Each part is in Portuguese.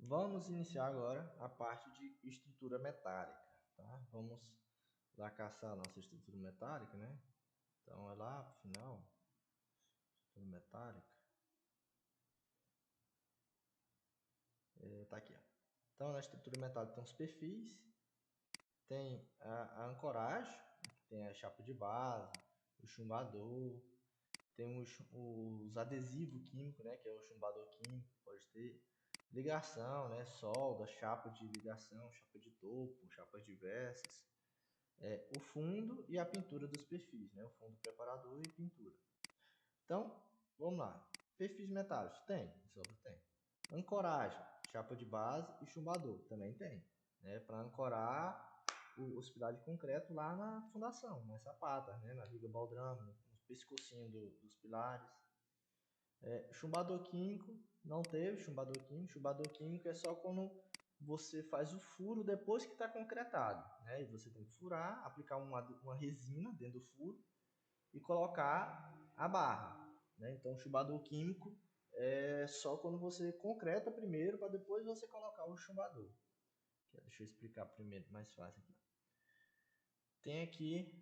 Vamos iniciar agora a parte de estrutura metálica, tá? Vamos lá caçar a nossa estrutura metálica, né? Então é lá para o final, estrutura metálica. Tá aqui, ó. Então na estrutura metálica tem os perfis, tem a ancoragem, que tem a chapa de base, o chumbador, tem os adesivos químicos, né? Que é o chumbador químico, pode ter ligação, né? Solda, chapa de ligação, chapa de topo, chapa diversas. O fundo e a pintura dos perfis, né? O fundo preparador e pintura. Então, vamos lá. Perfis metálicos, tem, tem. Ancoragem, chapa de base e chumbador, também tem, né? Para ancorar os pilares de concreto lá na fundação, nas sapatas, né? Na viga baldrame, no pescocinho dos pilares. Chumbador químico, não teve chumbador químico. Chumbador químico é só quando você faz o furo depois que está concretado, né? E você tem que furar, aplicar uma resina dentro do furo e colocar a barra, né? Então, chumbador químico é só quando você concreta primeiro para depois você colocar o chumbador. Deixa eu explicar primeiro, mais fácil aqui. Tem aqui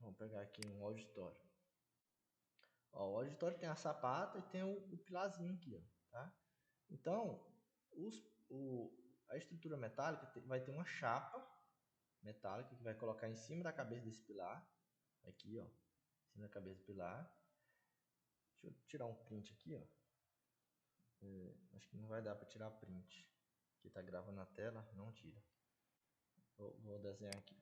vamos pegar aqui um auditório. Ó, o auditório tem a sapata e tem o pilarzinho aqui, ó, tá? Então, a estrutura metálica vai ter uma chapa metálica que vai colocar em cima da cabeça desse pilar. Aqui, ó, em cima da cabeça do pilar. Deixa eu tirar um print aqui, ó. Acho que não vai dar para tirar print. Aqui tá gravando na tela, não tira. Vou desenhar aqui.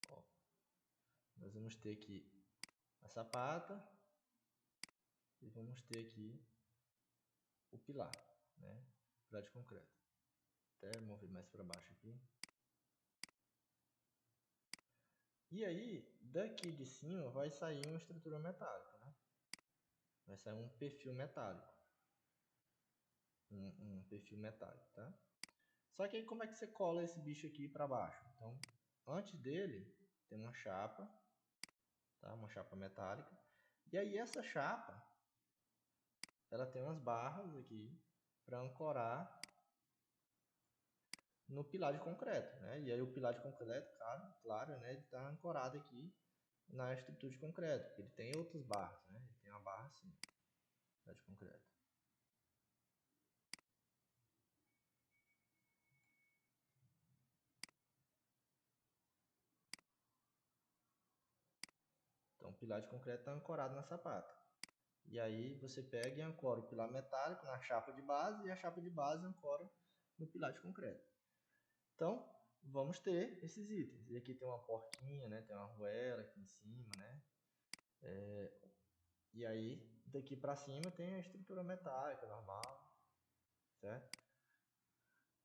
Ó, nós vamos ter aqui a sapata e vamos ter aqui o pilar, né? Pilar de concreto. Até mover mais para baixo aqui. E aí, daqui de cima vai sair uma estrutura metálica, né? Vai sair um perfil metálico. Um perfil metálico, tá? Só que aí como é que você cola esse bicho aqui para baixo? Então, antes dele tem uma chapa, tá? Uma chapa metálica. E aí essa chapa, ela tem umas barras aqui para ancorar no pilar de concreto, né? E aí o pilar de concreto, claro, né? Ele está ancorado aqui na estrutura de concreto, porque ele tem outras barras, né? Ele tem uma barra assim, pilar de concreto. Então o pilar de concreto está ancorado na sapata. E aí você pega e ancora o pilar metálico na chapa de base e a chapa de base ancora no pilar de concreto. Então, vamos ter esses itens. E aqui tem uma porquinha, né? Tem uma arruela aqui em cima, né? E aí, daqui para cima tem a estrutura metálica normal, certo?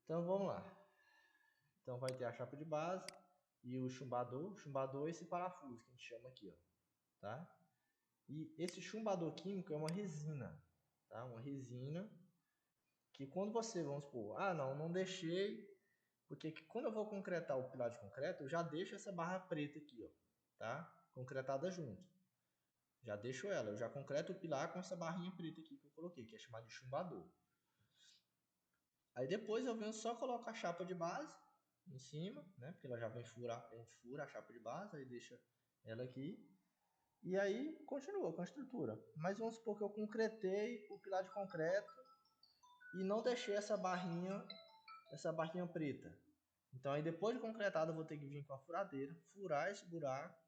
Então, vamos lá. Então, vai ter a chapa de base e o chumbador. O chumbador é esse parafuso que a gente chama aqui, ó, tá? E esse chumbador químico é uma resina, tá? Uma resina que quando você, vamos supor, não deixei, porque quando eu vou concretar o pilar de concreto, eu já deixo essa barra preta aqui, ó, tá? Concretada junto. Já deixo ela, eu já concreto o pilar com essa barrinha preta aqui que eu coloquei, que é chamada de chumbador. Aí depois eu venho só coloco a chapa de base em cima, né? Porque ela já vem furar, a gente fura a chapa de base, aí deixa ela aqui. E aí continua com a estrutura. Mas vamos supor que eu concretei o pilar de concreto e não deixei essa barrinha preta. Então aí depois de concretado eu vou ter que vir com a furadeira, furar esse buraco,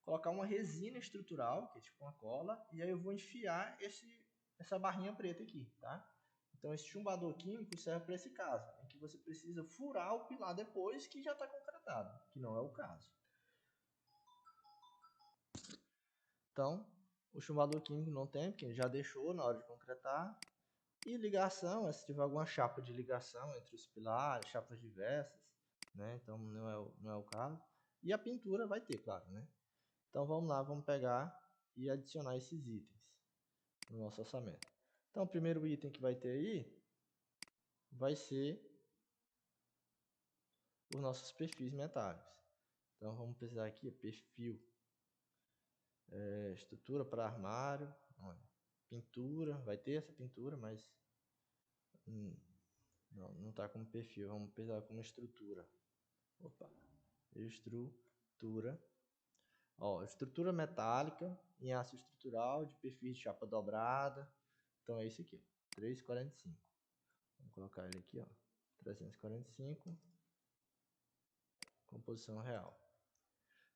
colocar uma resina estrutural, que é tipo uma cola, e aí eu vou enfiar essa barrinha preta aqui, tá? Então esse chumbador químico serve para esse caso, em que você precisa furar o pilar depois que já está concretado, que não é o caso. Então, o chumbador químico não tem, porque ele já deixou na hora de concretar. E ligação, se tiver alguma chapa de ligação entre os pilares, chapas diversas, né? Então não é o caso. E a pintura vai ter, claro, né? Então vamos lá, vamos pegar e adicionar esses itens no nosso orçamento. Então o primeiro item que vai ter aí vai ser os nossos perfis metálicos. Então vamos precisar aqui, perfil, estrutura para armário, pintura, vai ter essa pintura, mas não está como perfil, vamos precisar como estrutura. Opa, estrutura. Ó, estrutura metálica em aço estrutural de perfil de chapa dobrada. Então é esse aqui, ó, 345. Vamos colocar ele aqui, ó, 345, composição real.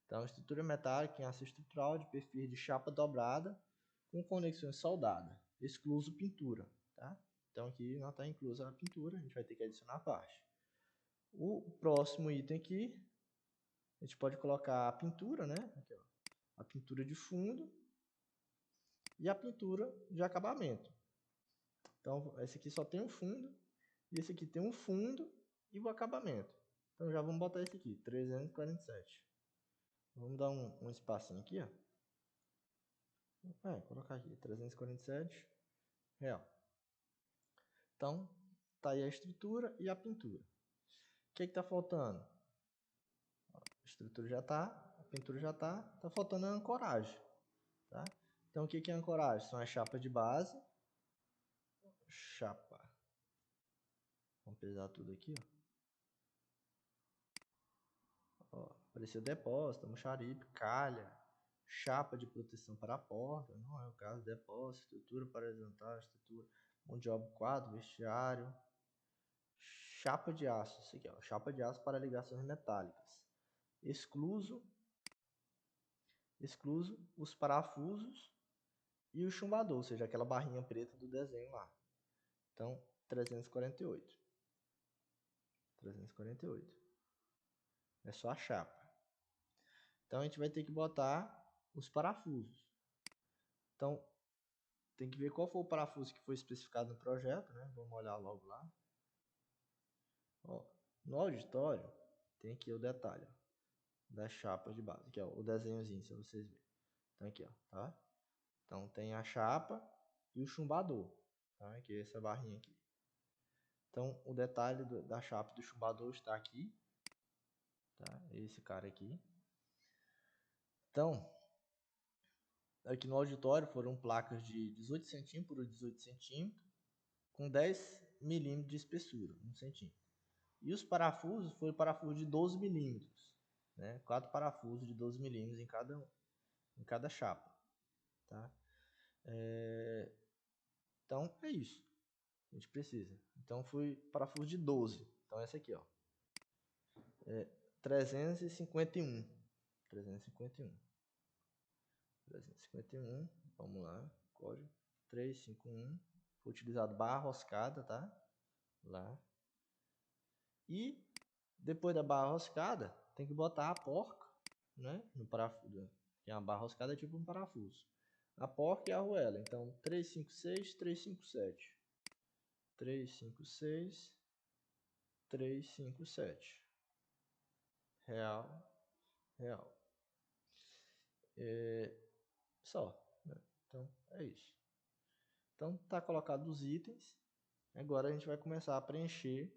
Então, estrutura metálica em aço estrutural de perfil de chapa dobrada com conexões soldadas, excluso pintura, tá? Então aqui não está inclusa a pintura, a gente vai ter que adicionar a parte. O próximo item aqui, a gente pode colocar a pintura, né? Aqui, ó, a pintura de fundo e a pintura de acabamento. Então, esse aqui só tem um fundo, e esse aqui tem um fundo e o acabamento. Então, já vamos botar esse aqui, 347. Vamos dar um espacinho aqui, ó. Colocar aqui, 347 real. Então, tá aí a estrutura e a pintura. O que está faltando? A estrutura já tá, a pintura já tá faltando a ancoragem, tá? Então, o que é ancoragem? São as chapas de base. Chapa. Vamos pesar tudo aqui, ó. Apareceu depósito, almoxarife, calha, chapa de proteção para a porta, não é o caso, depósito, estrutura para horizontal, estrutura, mão de obra quadro, vestiário, chapa de aço, isso aqui, ó, chapa de aço para ligações metálicas, excluso os parafusos e o chumbador, ou seja, aquela barrinha preta do desenho lá. Então, 348. É só a chapa. Então, a gente vai ter que botar os parafusos. Então, tem que ver qual foi o parafuso que foi especificado no projeto, né? Vamos olhar logo lá. Ó, no auditório, tem aqui o detalhe, ó, da chapa de base. Aqui, ó, o desenhozinho, se vocês verem. Então, aqui, ó, tá? Então, tem a chapa e o chumbador, tá? Aqui, essa barrinha aqui. Então, o detalhe da chapa do chumbador está aqui, tá? Esse cara aqui. Então, aqui no auditório foram placas de 18 cm por 18 cm, com 10 mm de espessura, 1 cm. E os parafusos foi parafuso de 12 mm, né? 4 parafusos de 12 mm em cada chapa, tá? Então é isso. A gente precisa. Então foi parafuso de 12. Então essa aqui, ó. 351. 351. Vamos lá. Código 351. Foi utilizado barra roscada, tá? Lá. E depois da barra roscada, tem que botar a porca, né? No parafuso. Que a barra roscada é tipo um parafuso. A porca e a arruela. Então 356, 357. 356, 357. Real. Só, né? Então é isso. Então tá colocado os itens. Agora a gente vai começar a preencher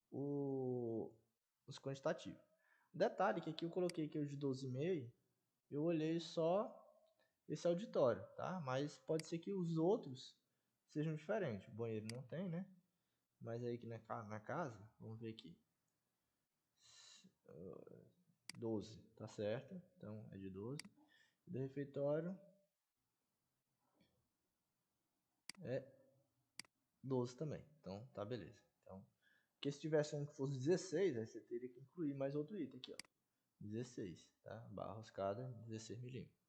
os quantitativos. Detalhe que aqui eu coloquei que o de 12,5, eu olhei só esse auditório, tá? Mas pode ser que os outros sejam diferentes. O banheiro não tem, né? Mas aí aqui na casa, vamos ver aqui. 12, tá certo? Então é de 12. Do refeitório é 12 também. Então tá beleza. Então, porque se tivesse um que fosse 16, aí você teria que incluir mais outro item aqui, ó. 16, tá? Barra roscada, 16 milímetros.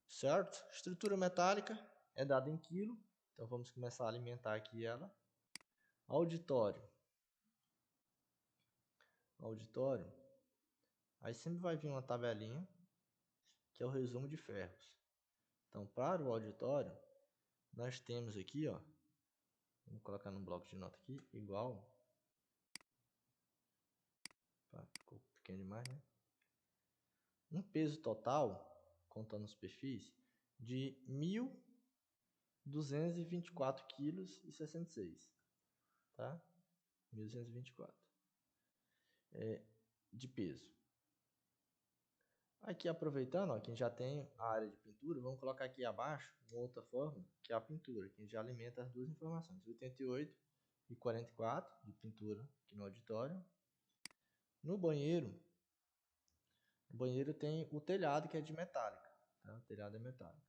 Certo? Estrutura metálica é dada em quilo. Então vamos começar a alimentar aqui ela. Auditório. Aí sempre vai vir uma tabelinha, que é o resumo de ferros. Então, para o auditório, nós temos aqui, ó, vamos colocar no bloco de nota aqui, igual, ficou pequeno demais, né? Um peso total, contando os perfis, de 1.224 quilos e 66, tá? 1.224 de peso. Aqui aproveitando, ó, que a gente já tem a área de pintura, vamos colocar aqui abaixo uma outra forma, que é a pintura, que a gente já alimenta as duas informações, 88 e 44 de pintura aqui no auditório. No banheiro, o banheiro tem o telhado que é de metálica, tá? O telhado é metálico.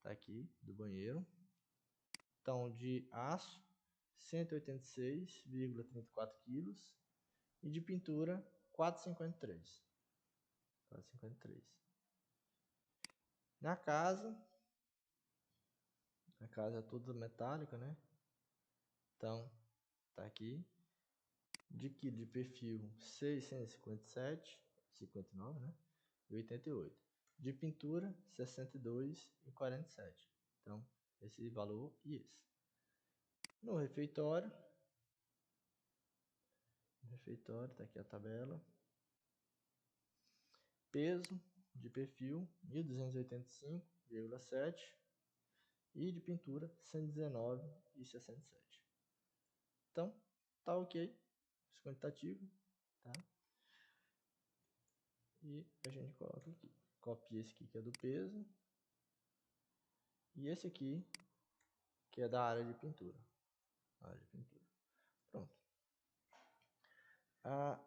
Tá aqui, do banheiro. Então, de aço, 186,34 kg e de pintura, 4,53. 4,53. Na casa é toda metálica, né? Então, tá aqui. De quilo de perfil, 657,59, né? E 88. De pintura, 62,47. Então, esse valor e esse. No refeitório, tá aqui a tabela. Peso de perfil, 1285,7 e de pintura, 119,67. Então, tá ok, esse quantitativo, tá? E a gente coloca aqui, copia esse aqui que é do peso e esse aqui que é da área de pintura. Pronto. A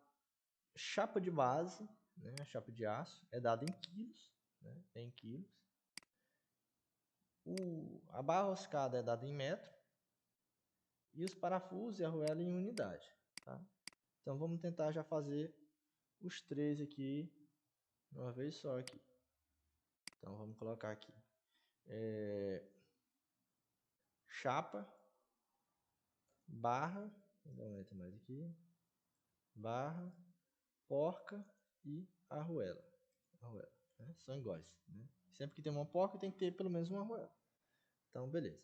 chapa de base, né, a chapa de aço, é dada em quilos, né, em quilos. A barra roscada é dada em metro e os parafusos e a arruela em unidade, tá? Então vamos tentar já fazer os três aqui de uma vez só aqui. Então vamos colocar aqui chapa, barra, vou dar um letra mais aqui, barra, porca e arruela, né? São iguais, né? Sempre que tem uma porca tem que ter pelo menos uma arruela. Então beleza.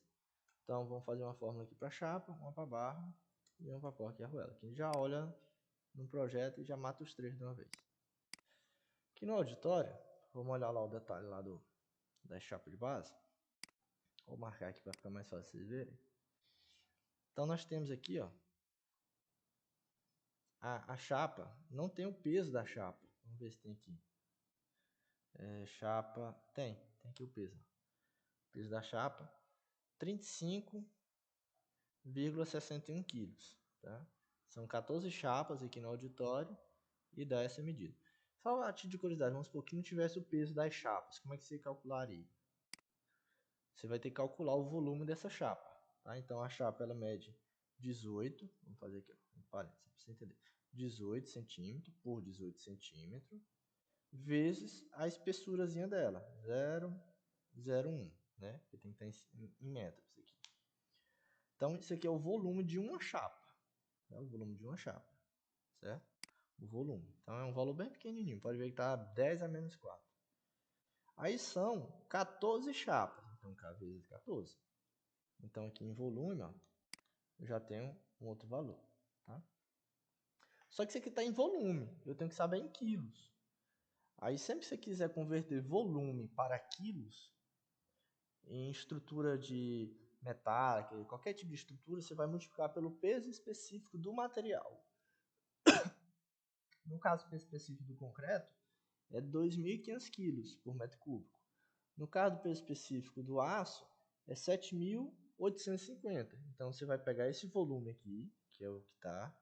Então vamos fazer uma fórmula aqui para chapa, uma para barra e uma para porca e arruela. Aqui a gente já olha no projeto e já mata os três de uma vez. Aqui no auditório, vamos olhar lá o detalhe lá da chapa de base. Vou marcar aqui para ficar mais fácil vocês verem. Então nós temos aqui, ó, a chapa, não tem o peso da chapa. Vamos ver se tem aqui. Chapa, tem aqui o peso. O peso da chapa, 35,61 kg, tá? São 14 chapas aqui no auditório e dá essa medida. Só a título de curiosidade, vamos supor que não tivesse o peso das chapas, como é que você calcularia? Você vai ter que calcular o volume dessa chapa, tá? Então a chapa ela mede 18, vamos fazer aqui, ó, para você entender, 18 centímetros por 18 centímetros, vezes a espessurazinha dela, 0,01, né? Que tem que estar em metros aqui. Então isso aqui é o volume de uma chapa, né? O volume de uma chapa, certo? O volume. Então é um valor bem pequenininho, pode ver que está 10 a menos 4. Aí são 14 chapas, então K vezes 14. Então aqui em volume, ó, eu já tenho um outro valor, tá? Só que isso aqui está em volume, eu tenho que saber em quilos. Aí sempre que você quiser converter volume para quilos, em estrutura de metálica, qualquer tipo de estrutura, você vai multiplicar pelo peso específico do material. No caso específico do concreto, é 2.500 kg por metro cúbico. No caso do peso específico do aço, é 7.850. Então você vai pegar esse volume aqui, que é o que está,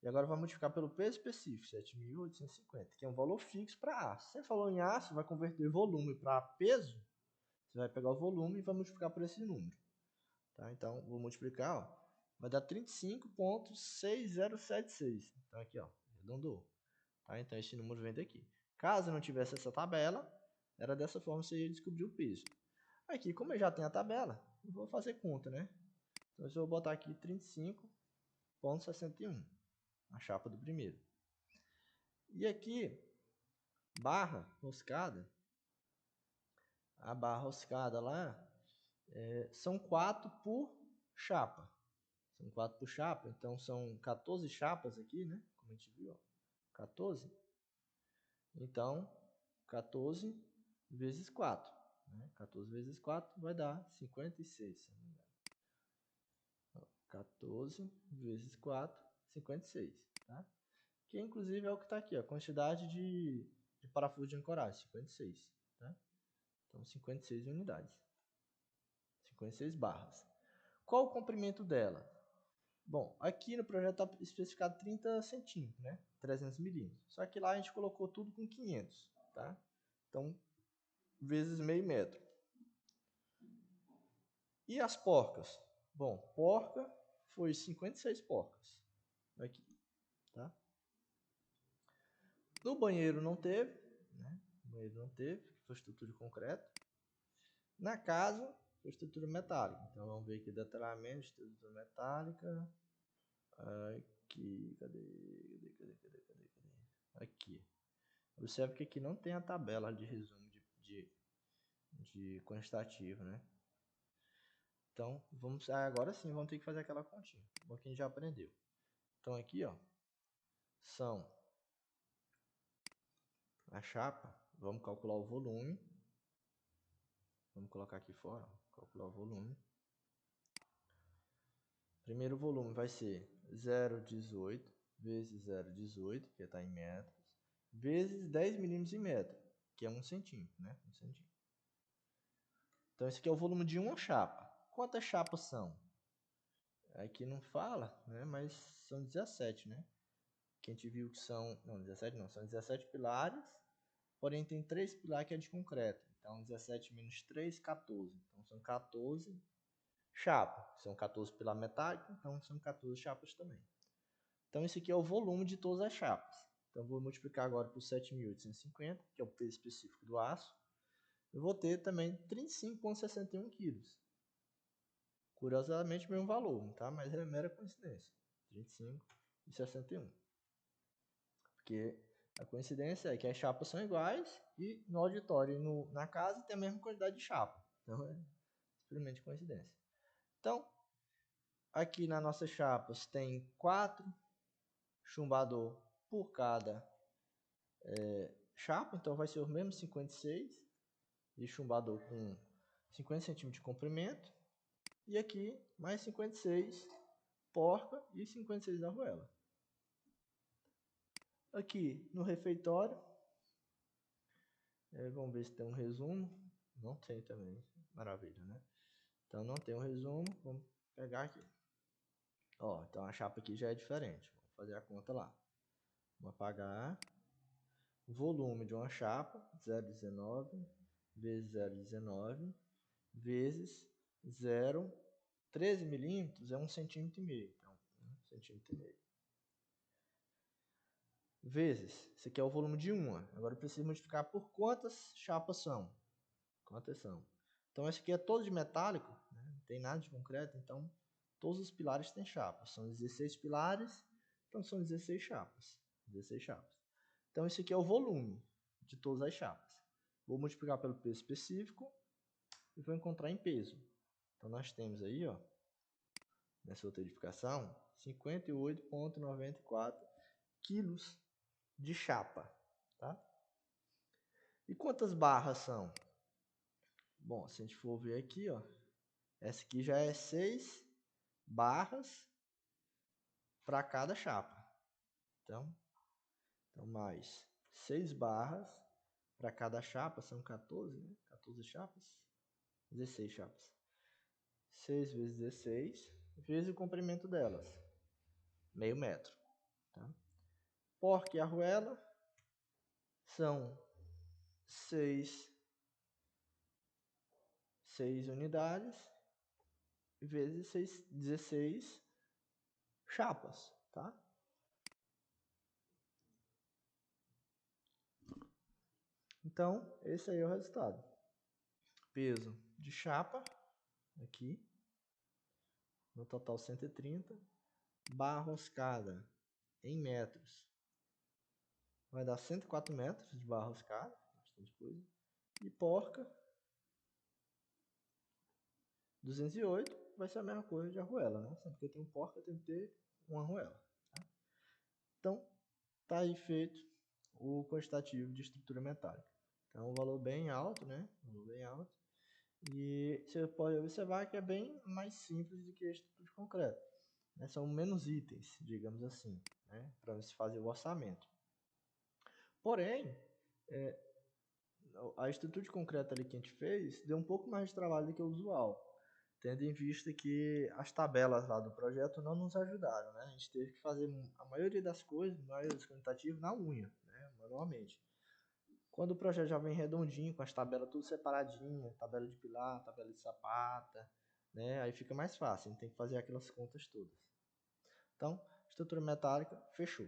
e agora vai multiplicar pelo peso específico, 7.850, que é um valor fixo para aço. Você falou em aço, vai converter volume para peso, você vai pegar o volume e vai multiplicar por esse número. Tá? Então, vou multiplicar, ó, vai dar 35,6076. Então aqui, ó, arredondou. Tá? Então esse número vem daqui. Caso não tivesse essa tabela, era dessa forma que você ia descobrir o peso. Aqui, como eu já tenho a tabela, eu vou fazer conta, né? Então eu vou botar aqui 35,61, a chapa do primeiro. E aqui, barra roscada, a barra roscada lá, são 4 por chapa. São 4 por chapa, então são 14 chapas aqui, né? Como a gente viu, ó, 14. Então, 14 vezes 4. Né? 14 vezes 4 vai dar 56, se não me engano. 14 vezes 4, 56. Tá? Que inclusive é o que está aqui, ó, a quantidade de parafuso de ancoragem, 56, tá? Então 56 unidades, 56 barras. Qual o comprimento dela? Bom, aqui no projeto está especificado 30 centímetros, né? 300 milímetros. Só que lá a gente colocou tudo com 500, tá? Então, vezes meio metro. E as porcas? Bom, porca foi 56 porcas. Aqui, tá? No banheiro não teve, né? No banheiro não teve, foi estrutura de concreto. Na casa, foi estrutura metálica. Então, vamos ver aqui detalhamento, estrutura metálica. Aqui, cadê? Aqui. Observe que aqui não tem a tabela de resumo de quantitativo, né? Então, agora sim, vamos ter que fazer aquela continha. Um pouquinho já aprendeu. Então, aqui, ó, são a chapa. Vamos calcular o volume. Vamos colocar aqui fora, ó, calcular o volume. Primeiro volume vai ser 0,18 vezes 0,18, que está em metros, vezes 10 milímetros em metro, que é 1 centímetro, né? 1 centímetro. Então, esse aqui é o volume de uma chapa. Quantas chapas são? Aqui não fala, né? Mas são 17, né? Que a gente viu que são... Não, 17 não. São 17 pilares, porém tem 3 pilares que é de concreto. Então, 17 menos 3, 14. Então, são 14 chapas. São 14 pilar metálico, então são 14 chapas também. Então, esse aqui é o volume de todas as chapas. Então, vou multiplicar agora por 7.850, que é o peso específico do aço. Eu vou ter também 35,61 quilos. Curiosamente, mesmo valor, tá? Mas é mera coincidência. 35,61. Porque a coincidência é que as chapas são iguais e no auditório e na casa tem a mesma quantidade de chapa. Então, é simplesmente coincidência. Então, aqui nas nossas chapas tem 4 chumbador por cada chapa. Então, vai ser o mesmo 56 de chumbador com 50 centímetros de comprimento. E aqui, mais 56 porca e 56 arruela. Aqui no refeitório, vamos ver se tem um resumo. Não tem também, maravilha, né? Então não tem um resumo, vamos pegar aqui. Ó, então a chapa aqui já é diferente. Vamos fazer a conta lá. Vamos apagar. Volume de uma chapa, 0,19 vezes 0,19 vezes 0,13 milímetros é 1,5 centímetro. Então, 1,5 centímetro. Vezes, esse aqui é o volume de uma. Agora eu preciso multiplicar por quantas chapas são. Quantas são? Então esse aqui é todo de metálico, né? Não tem nada de concreto, então todos os pilares têm chapas. São 16 pilares, então são 16 chapas. 16 chapas. Então esse aqui é o volume de todas as chapas. Vou multiplicar pelo peso específico e vou encontrar em peso. Então nós temos aí, ó, nessa outra edificação, 58,94 quilos de chapa, tá? E quantas barras são? Bom, se a gente for ver aqui, ó, essa aqui já é 6 barras para cada chapa. Então mais 6 barras para cada chapa, são 14, né? 14 chapas, 16 chapas. 6 vezes 16, vezes o comprimento delas, meio metro. Tá? Porca e arruela são 6 unidades vezes 16 chapas, tá? Então, esse aí é o resultado. Peso de chapa, aqui, no total 130. Barra roscada em metros, vai dar 104 metros de barra roscada, bastante coisa. E porca, 208, vai ser a mesma coisa de arruela, né? Sempre que eu tenho porca, eu tenho que ter uma arruela. Tá? Então, tá aí feito o quantitativo de estrutura metálica. Então, um valor bem alto, né? Um valor bem alto. E você pode observar que é bem mais simples do que a estrutura de concreto. Né? São menos itens, digamos assim, né? Para se fazer o orçamento. Porém, A estrutura de concreto ali que a gente fez deu um pouco mais de trabalho do que o usual, tendo em vista que as tabelas lá do projeto não nos ajudaram, né? A gente teve que fazer a maioria das coisas, a maioria dos quantitativos na unha, né? Manualmente. Quando o projeto já vem redondinho, com as tabelas tudo separadinha, tabela de pilar, tabela de sapata, né? Aí fica mais fácil, a gente tem que fazer aquelas contas todas. Então, estrutura metálica, fechou.